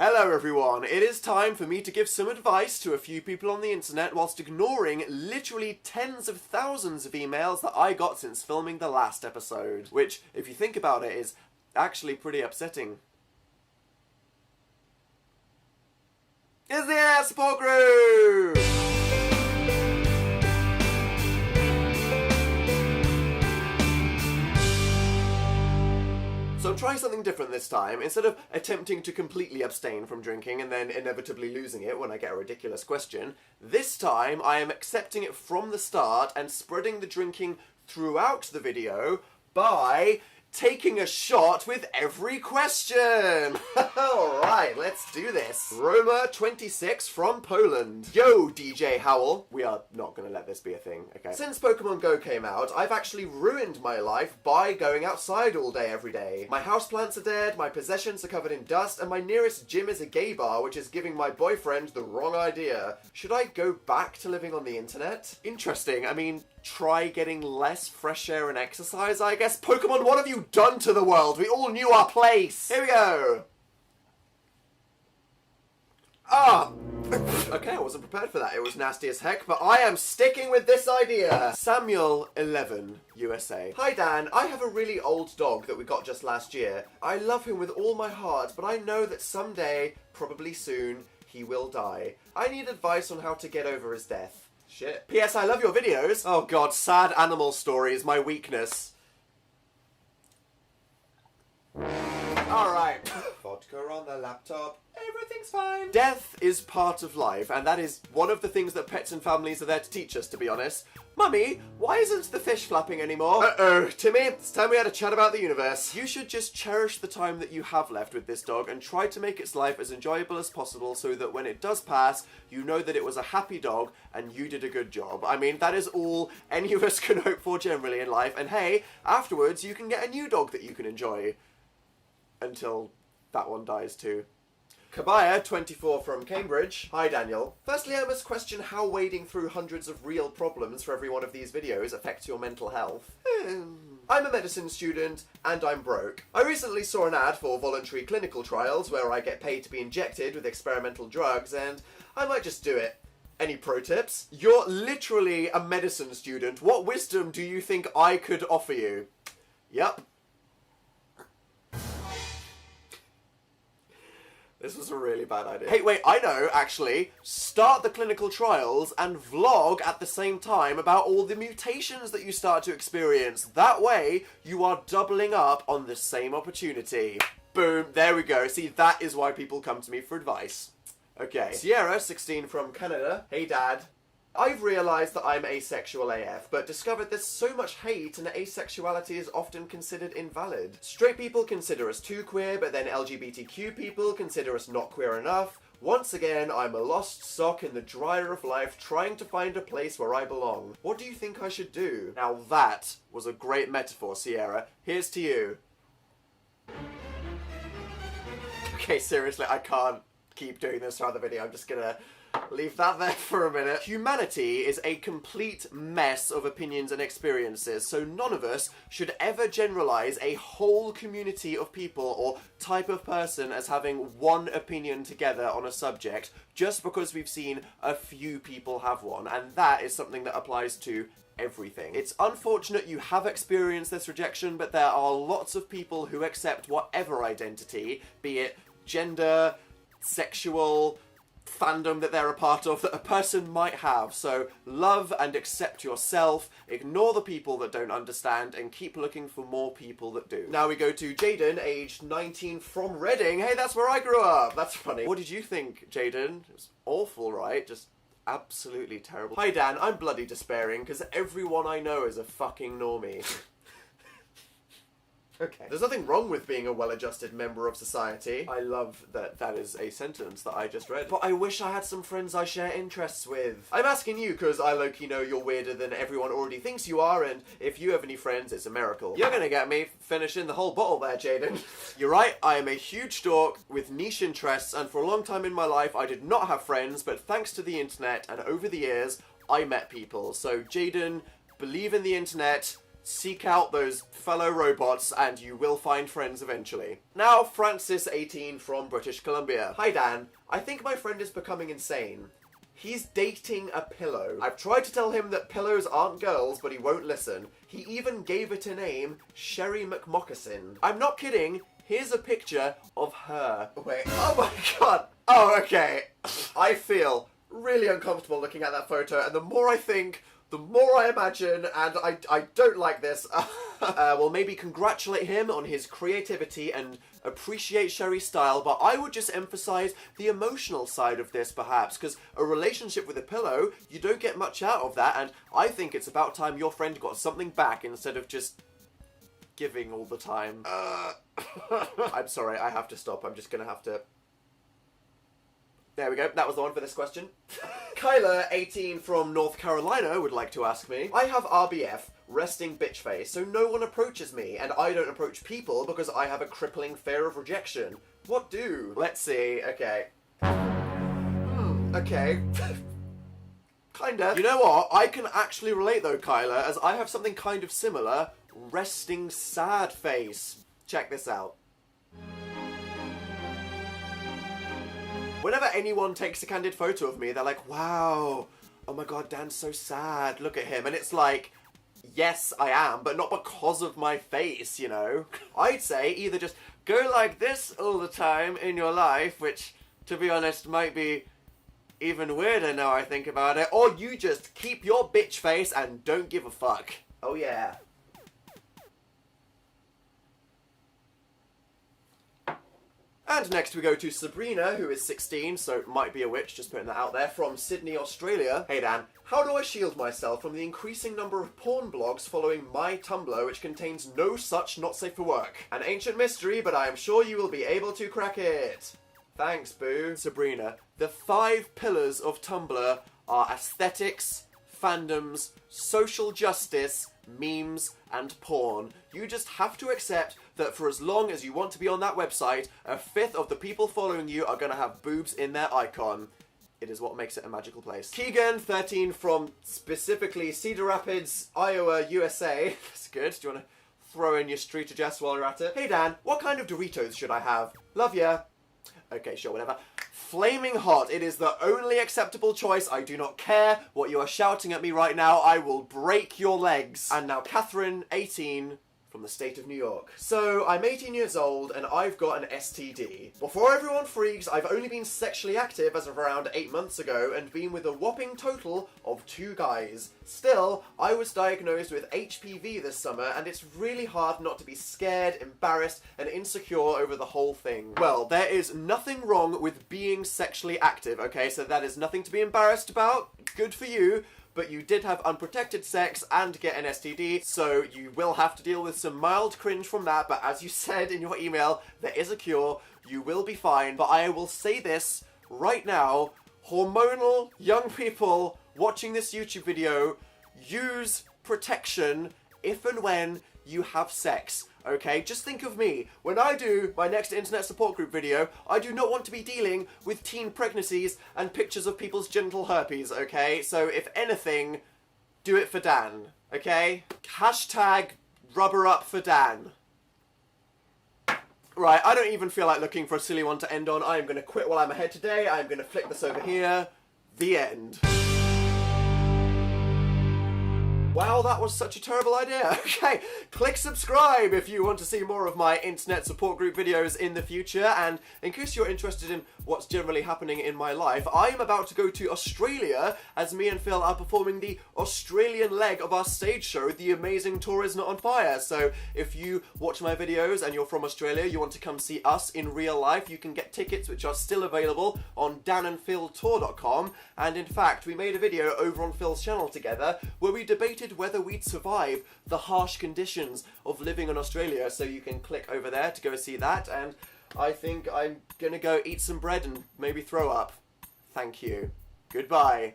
Hello everyone, it is time for me to give some advice to a few people on the internet whilst ignoring literally tens of thousands of emails that I got since filming the last episode. Which, if you think about it, is actually pretty upsetting. Is the air support group! So I'm trying something different this time. Instead of attempting to completely abstain from drinking and then inevitably losing it when I get a ridiculous question, this time I am accepting it from the start and spreading the drinking throughout the video by taking a shot with every question. Alright, let's do this. Roma26 from Poland. Yo, DJ Howell. We are not going to let this be a thing, okay? Since Pokemon Go came out, I've actually ruined my life by going outside all day every day. My houseplants are dead, my possessions are covered in dust, and my nearest gym is a gay bar, which is giving my boyfriend the wrong idea. Should I go back to living on the internet? Interesting. I mean, try getting less fresh air and exercise, I guess. Pokemon, what have you done to the world? We all knew our place. Here we go. Okay, I wasn't prepared for that. It was nasty as heck, but I am sticking with this idea. Samuel 11, USA. Hi Dan, I have a really old dog that we got just last year. I love him with all my heart, but I know that someday, probably soon, he will die. I need advice on how to get over his death. Shit. P.S. I love your videos. Oh god, sad animal stories, my weakness. Alright. Vodka on the laptop. Everything's fine. Death is part of life, and that is one of the things that pets and families are there to teach us, to be honest. Mummy, why isn't the fish flapping anymore? Uh-oh. Timmy, it's time we had a chat about the universe. You should just cherish the time that you have left with this dog and try to make its life as enjoyable as possible so that when it does pass, you know that it was a happy dog and you did a good job. I mean, that is all any of us can hope for generally in life, and hey, afterwards you can get a new dog that you can enjoy. Until that one dies too. Kabaya, 24 from Cambridge. Hi Daniel. Firstly, I must question how wading through hundreds of real problems for every one of these videos affects your mental health. I'm a medicine student, and I'm broke. I recently saw an ad for voluntary clinical trials where I get paid to be injected with experimental drugs, and I might just do it. Any pro tips? You're literally a medicine student. What wisdom do you think I could offer you? Yep. This was a really bad idea. Hey, wait, I know, actually. Start the clinical trials and vlog at the same time about all the mutations that you start to experience. That way, you are doubling up on the same opportunity. Boom, there we go. See, that is why people come to me for advice. Okay. Sierra, 16 from Canada. Hey, Dad. I've realised that I'm asexual AF, but discovered there's so much hate and asexuality is often considered invalid. Straight people consider us too queer, but then LGBTQ people consider us not queer enough. Once again, I'm a lost sock in the dryer of life trying to find a place where I belong. What do you think I should do? Now that was a great metaphor, Sierra. Here's to you. Okay, seriously, I can't keep doing this throughout the video. I'm just gonna leave that there for a minute. Humanity is a complete mess of opinions and experiences, so none of us should ever generalize a whole community of people or type of person as having one opinion together on a subject just because we've seen a few people have one, and that is something that applies to everything. It's unfortunate you have experienced this rejection, but there are lots of people who accept whatever identity, be it gender, sexual, fandom that they're a part of, that a person might have. So love and accept yourself, ignore the people that don't understand, and keep looking for more people that do. Now we go to Jaden, aged 19 from Reading. Hey, that's where I grew up. That's funny. What did you think, Jaden? It was awful, right? Just absolutely terrible. Hi Dan, I'm bloody despairing because everyone I know is a fucking normie. Okay. There's nothing wrong with being a well-adjusted member of society. I love that that is a sentence that I just read. But I wish I had some friends I share interests with. I'm asking you because I low-key know you're weirder than everyone already thinks you are, and if you have any friends, it's a miracle. You're gonna get me finishing the whole bottle there, Jaden. You're right, I am a huge dork with niche interests, and for a long time in my life, I did not have friends, but thanks to the internet, and over the years, I met people. So, Jaden, believe in the internet, seek out those fellow robots and you will find friends eventually. Now, Francis, 18, from British Columbia. Hi Dan, I think my friend is becoming insane. He's dating a pillow. I've tried to tell him that pillows aren't girls, but he won't listen. He even gave it a name, Sherry McMoccasin. I'm not kidding. Here's a picture of her. Wait, oh my god. Oh, okay. I feel really uncomfortable looking at that photo, and the more I think, the more I imagine, and I don't like this. Well, maybe congratulate him on his creativity and appreciate Sherry's style, but I would just emphasize the emotional side of this, perhaps, because a relationship with a pillow, you don't get much out of that, and I think it's about time your friend got something back instead of just giving all the time. I'm sorry, I have to stop. I'm just gonna have to... There we go, that was the one for this question. Kyla, 18, from North Carolina, would like to ask me, I have RBF, resting bitch face, so no one approaches me, and I don't approach people because I have a crippling fear of rejection. What do? Let's see, okay. Okay. Kinda. You know what? I can actually relate though, Kyla, as I have something kind of similar. Resting sad face. Check this out. Whenever anyone takes a candid photo of me, they're like, wow, oh my god, Dan's so sad, look at him. And it's like, yes, I am, but not because of my face, you know? I'd say either just go like this all the time in your life, which, to be honest, might be even weirder now I think about it, or you just keep your bitch face and don't give a fuck. Oh yeah. And next we go to Sabrina, who is 16, so might be a witch, just putting that out there, from Sydney, Australia. Hey Dan, how do I shield myself from the increasing number of porn blogs following my Tumblr, which contains no such not safe for work? An ancient mystery, but I am sure you will be able to crack it. Thanks, boo. Sabrina, the 5 pillars of Tumblr are aesthetics, fandoms, social justice, memes, and porn. You just have to accept that for as long as you want to be on that website, 1/5 of the people following you are going to have boobs in their icon. It is what makes it a magical place. Keegan, 13, from specifically Cedar Rapids, Iowa, USA. That's good. Do you want to throw in your street address while you're at it? Hey Dan, what kind of Doritos should I have? Love ya. Okay, sure, whatever. Flaming hot. It is the only acceptable choice. I do not care what you are shouting at me right now. I will break your legs. And now Catherine, 18, from the state of New York. So, I'm 18 years old and I've got an STD. Before everyone freaks, I've only been sexually active as of around 8 months ago and been with a whopping total of 2 guys. Still, I was diagnosed with HPV this summer and it's really hard not to be scared, embarrassed, and insecure over the whole thing. Well, there is nothing wrong with being sexually active, okay? So that is nothing to be embarrassed about. Good for you. But you did have unprotected sex and get an STD, so you will have to deal with some mild cringe from that, but as you said in your email, there is a cure, you will be fine. But I will say this right now, hormonal young people watching this YouTube video, use protection if and when you have sex. Okay, just think of me. When I do my next internet support group video, I do not want to be dealing with teen pregnancies and pictures of people's genital herpes, okay? So if anything, do it for Dan, okay? Hashtag rubber up for Dan. Right, I don't even feel like looking for a silly one to end on. I am going to quit while I'm ahead today. I'm going to flick this over here. The end. Wow, that was such a terrible idea. Okay, click subscribe if you want to see more of my internet support group videos in the future, and in case you're interested in what's generally happening in my life, I am about to go to Australia as me and Phil are performing the Australian leg of our stage show, The Amazing Tour Is Not On Fire. So if you watch my videos and you're from Australia, you want to come see us in real life, you can get tickets which are still available on danandphiltour.com, and in fact, we made a video over on Phil's channel together where we debated whether we'd survive the harsh conditions of living in Australia, so you can click over there to go see that, and I think I'm gonna go eat some bread and maybe throw up. Thank you. Goodbye.